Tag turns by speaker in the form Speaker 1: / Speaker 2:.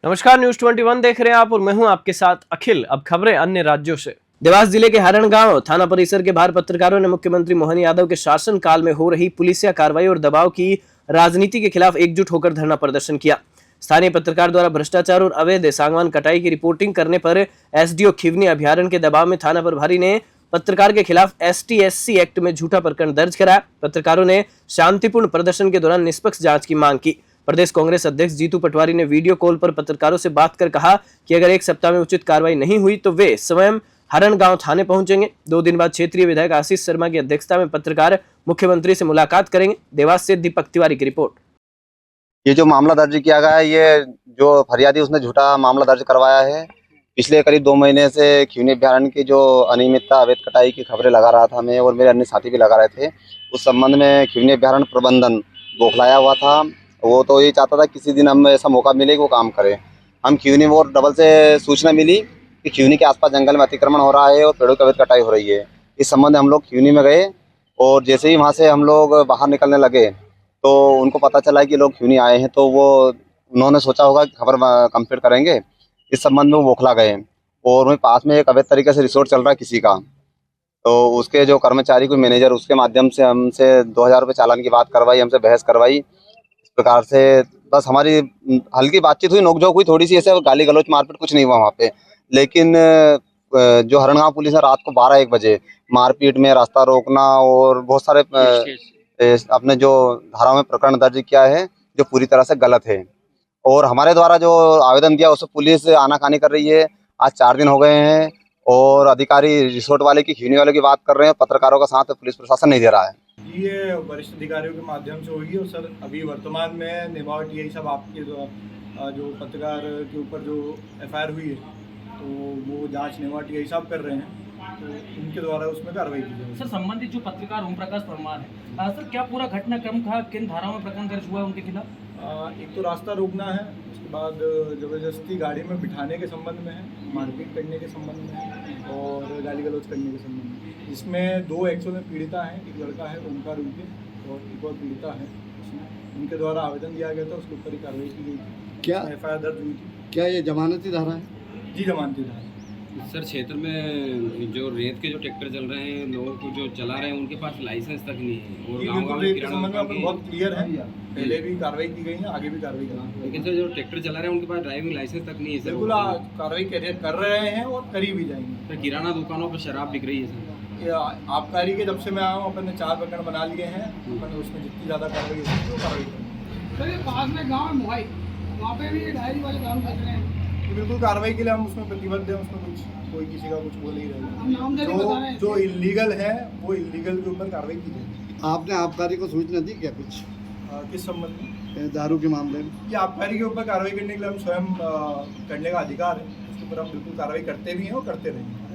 Speaker 1: नमस्कार, न्यूज 21 देख रहे हैं आप और मैं हूं आपके साथ अखिल। अब खबरें अन्य राज्यों से। देवास जिले के हरण गांव थाना परिसर के बाहर पत्रकारों ने मुख्यमंत्री मोहन यादव के शासन काल में हो रही पुलिसिया कार्रवाई और दबाव की राजनीति के खिलाफ एकजुट होकर धरना प्रदर्शन किया। स्थानीय पत्रकार द्वारा भ्रष्टाचार और अवैध सागवान कटाई की रिपोर्टिंग करने पर एसडीओ खिवनी अभ्यारण्य के दबाव में थाना प्रभारी ने पत्रकार के खिलाफ ST/SC एक्ट में झूठा प्रकरण दर्ज कराया। पत्रकारों ने शांतिपूर्ण प्रदर्शन के दौरान निष्पक्ष जांच की मांग की। प्रदेश कांग्रेस अध्यक्ष जीतू पटवारी ने वीडियो कॉल पर पत्रकारों से बात कर कहा कि अगर एक सप्ताह में उचित कार्रवाई नहीं हुई तो वे स्वयं हरण गांव थाने पहुंचेंगे। 2 दिन बाद क्षेत्रीय विधायक आशीष शर्मा की अध्यक्षता में पत्रकार मुख्यमंत्री से मुलाकात करेंगे। देवास से दीपक तिवारी की रिपोर्ट।
Speaker 2: ये जो मामला दर्ज किया गया है, ये जो फरियादी उसने झूठा मामला दर्ज करवाया है। पिछले करीब 2 महीने से खिवनी अभ्यारण्य की जो अनियमितता अवैध कटाई की खबरें लगा रहा था मैं और मेरे अन्य साथी भी लगा रहे थे। उस संबंध में खिवनी अभ्यारण्य प्रबंधन बौखलाया हुआ था। वो तो ये चाहता था किसी दिन हम ऐसा मौका मिले कि वो काम करें। हम खिवनी और डबल से सूचना मिली कि खिवनी के आसपास जंगल में अतिक्रमण हो रहा है और पेड़ों की अवैध कटाई हो रही है। इस संबंध में हम लोग खिवनी में गए और जैसे ही वहाँ से हम लोग बाहर निकलने लगे तो उनको पता चला कि लोग खिवनी आए हैं, तो उन्होंने सोचा होगा कि खबर कंप्लीट करेंगे। इस संबंध में वो बौखला गए और वहीं पास में एक अवैध तरीके से रिसोर्ट चल रहा है किसी का, तो उसके जो कर्मचारी कोई मैनेजर उसके माध्यम से हमसे 2000 रुपये चालान की बात करवाई, हमसे बहस करवाई। इस प्रकार से बस हमारी हल्की बातचीत हुई, नोकझोंक हुई थोड़ी सी, ऐसे गाली गलौच मारपीट कुछ नहीं हुआ वहाँ पे। लेकिन जो हरणगांव पुलिस है रात को 12-1 बजे मारपीट में रास्ता रोकना और बहुत सारे अपने जो धाराओं में प्रकरण दर्ज किया है जो पूरी तरह से गलत है। और हमारे द्वारा जो आवेदन दिया उससे पुलिस आनाकानी कर रही है। आज 4 दिन हो गए हैं और अधिकारी रिसोर्ट वाले की खिवनी वाले की बात कर रहे हैं, पत्रकारों का साथ पुलिस प्रशासन नहीं दे रहा है।
Speaker 3: ये वरिष्ठ अधिकारियों के माध्यम से होगी। और सर अभी वर्तमान में निभावट यही सब आपके जो पत्रकार के ऊपर जो FIR हुई है तो वो जांच निभावट यही सब कर रहे हैं, तो उनके द्वारा उसमें कार्रवाई की जाएगी।
Speaker 4: सर संबंधित जो पत्रकार ओम प्रकाश परमार है, सर क्या पूरा घटनाक्रम था, किन धाराओं में प्रकरण दर्ज हुआ है उनके खिलाफ?
Speaker 3: एक तो रास्ता रोकना है, उसके बाद ज़बरदस्ती गाड़ी में बिठाने के संबंध में है, मारपीट करने के संबंध में है और गाली गलौज करने के संबंध में। इसमें 2 एक्शन में पीड़िता हैं, एक लड़का है ओमकार उनके और एक और पीड़िता है। उनके द्वारा आवेदन दिया गया था, उसके ऊपर ही कार्रवाई की गई थी। क्या FIR दर्ज हुई थी?
Speaker 5: क्या ये जमानती धारा है?
Speaker 3: जी जमानती धारा।
Speaker 6: सर क्षेत्र में जो रेत के जो ट्रैक्टर चल रहे हैं, लोगों को जो चला रहे हैं उनके पास लाइसेंस तक नहीं है और गाँव
Speaker 3: रेत के संबंध में अपन बहुत क्लियर है, पहले भी कार्रवाई की गई है, आगे भी कार्रवाई करेंगे।
Speaker 6: लेकिन सर जो ट्रैक्टर चला रहे हैं उनके पास ड्राइविंग लाइसेंस तक नहीं है।
Speaker 3: बिल्कुल कार्रवाई कर रहे हैं और करी भी जाएंगे।
Speaker 6: सर किराना दुकानों पर शराब बिक रही है सर।
Speaker 3: आबकारी के जब से मैं आया हूँ अपन ने 4 प्रकरण बना लिए हैं। अपन उसमें जितनी ज़्यादा कार्रवाई हो सकती है वो कार्रवाई करेंगे।
Speaker 7: सर ये पास में गांव है मोहाई, वहाँ पे भी डायरी वाले काम कर रहे हैं।
Speaker 3: बिल्कुल कार्रवाई के लिए हम उसमें प्रतिबद्ध हैं, उसमें कोई किसी का कुछ बोल ही
Speaker 7: रहे हैं।
Speaker 3: जो इलीगल है वो इलीगल के ऊपर कार्रवाई की जाएगी।
Speaker 5: आपने आबकारी को सूचना दी क्या कुछ
Speaker 3: किस संबंध में?
Speaker 5: दारू के मामले में।
Speaker 3: ये आबकारी के ऊपर कार्रवाई करने के लिए हम स्वयं करने का अधिकार है, उसके ऊपर हम बिल्कुल कार्रवाई करते भी हैं और करते रहेंगे।